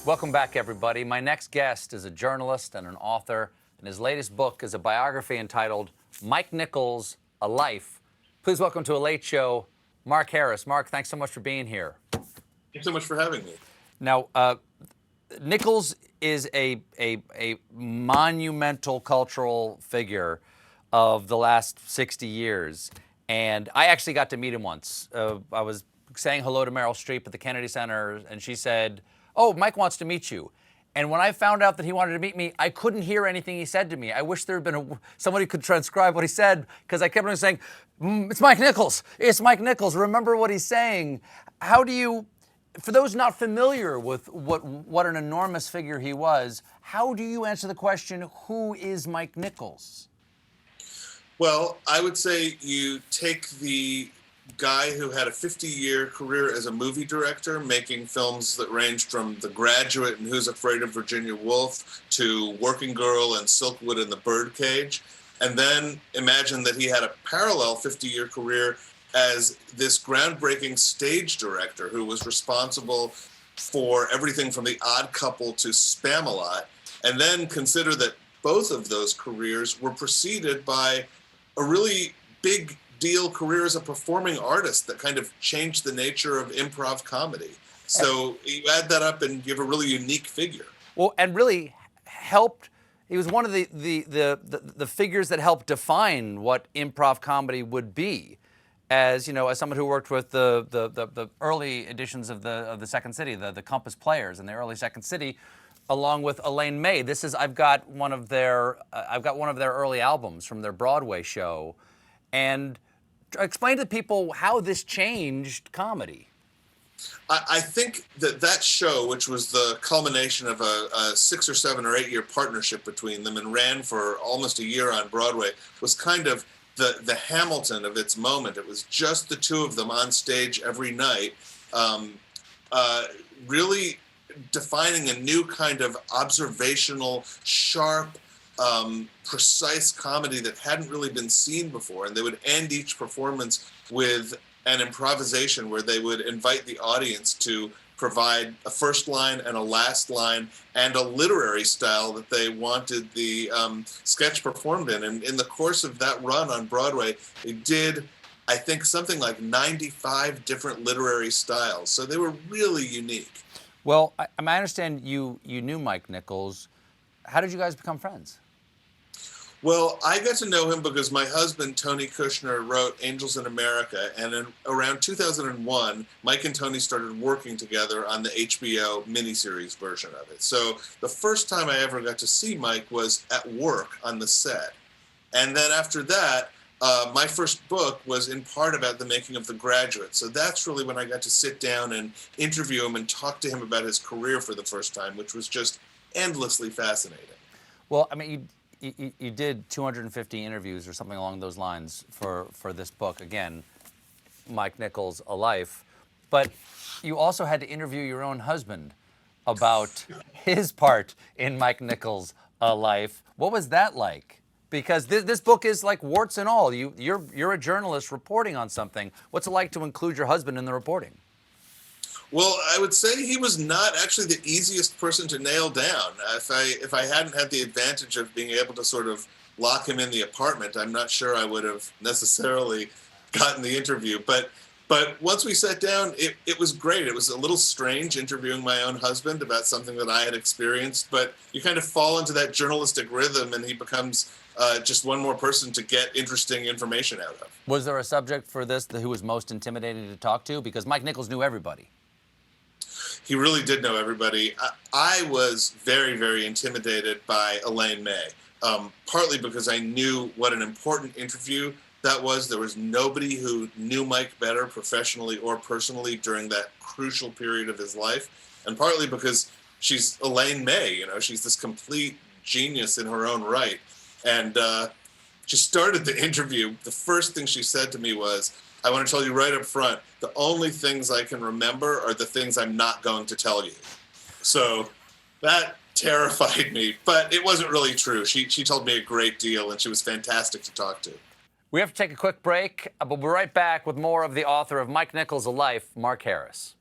Welcome back, everybody. My next guest is a journalist and an author, and his latest book is a biography entitled Mike Nichols, A Life. Please welcome to A Late Show, Mark Harris. Mark, thanks so much for being here. Thanks so much for having me. Now, Nichols is a monumental cultural figure of the last 60 years, and I actually got to meet him once. I was saying hello to Meryl Streep at the Kennedy Center, and she said, "Oh, Mike wants to meet you." And when I found out that he wanted to meet me, I couldn't hear anything he said to me. I wish there had been somebody who could transcribe what he said, because I kept on saying, "It's Mike Nichols. It's Mike Nichols. Remember what he's saying." How do you, for those not familiar with what an enormous figure he was, how do you answer the question, who is Mike Nichols? Well, I would say you take the guy who had a 50-year career as a movie director, making films that ranged from The Graduate and Who's Afraid of Virginia Woolf to Working Girl and Silkwood and the Birdcage, and then imagine that he had a parallel 50-year career as this groundbreaking stage director who was responsible for everything from The Odd Couple to Spamalot, and then consider that both of those careers were preceded by a really big deal career as a performing artist that kind of changed the nature of improv comedy. So you add that up and you have a really unique figure. Well, and really helped. He was one of the figures that helped define what improv comedy would be. As you know, as someone who worked with the early editions of the Second City, the Compass Players in the early Second City, along with Elaine May. I've got one of their early albums from their Broadway show, and explain to people how this changed comedy. I think that show, which was the culmination of a 6 or 7 or 8 year partnership between them and ran for almost a year on Broadway, was kind of the Hamilton of its moment. It was just the two of them on stage every night, really defining a new kind of observational, sharp, precise comedy that hadn't really been seen before. And they would end each performance with an improvisation where they would invite the audience to provide a first line and a last line and a literary style that they wanted the sketch performed in. And in the course of that run on Broadway, they did, I think, something like 95 different literary styles. So they were really unique. Well, I understand you knew Mike Nichols. How did you guys become friends? Well, I got to know him because my husband, Tony Kushner, wrote Angels in America. And around 2001, Mike and Tony started working together on the HBO miniseries version of it. So the first time I ever got to see Mike was at work on the set. And then after that, my first book was in part about the making of The Graduate. So that's really when I got to sit down and interview him and talk to him about his career for the first time, which was just endlessly fascinating. Well, I mean, you did 250 interviews or something along those lines for this book. Again, Mike Nichols, A Life. But you also had to interview your own husband about his part in Mike Nichols, A Life. What was that like? Because this book is like warts and all. You're a journalist reporting on something. What's it like to include your husband in the reporting? Well, I would say he was not actually the easiest person to nail down. If I hadn't had the advantage of being able to sort of lock him in the apartment, I'm not sure I would have necessarily gotten the interview. But once we sat down, it was great. It was a little strange interviewing my own husband about something that I had experienced, but you kind of fall into that journalistic rhythm and he becomes just one more person to get interesting information out of. Was there a subject for this who was most intimidating to talk to? Because Mike Nichols knew everybody. He really did know everybody. I was very, very intimidated by Elaine May, partly because I knew what an important interview that was. There was nobody who knew Mike better professionally or personally during that crucial period of his life, and partly because she's Elaine May. You know, she's this complete genius in her own right. And she started the interview. The first thing she said to me was, "I want to tell you right up front, the only things I can remember are the things I'm not going to tell you." So that terrified me, but it wasn't really true. She told me a great deal, and she was fantastic to talk to. We have to take a quick break, but we'll be right back with more of the author of Mike Nichols, A Life, Mark Harris.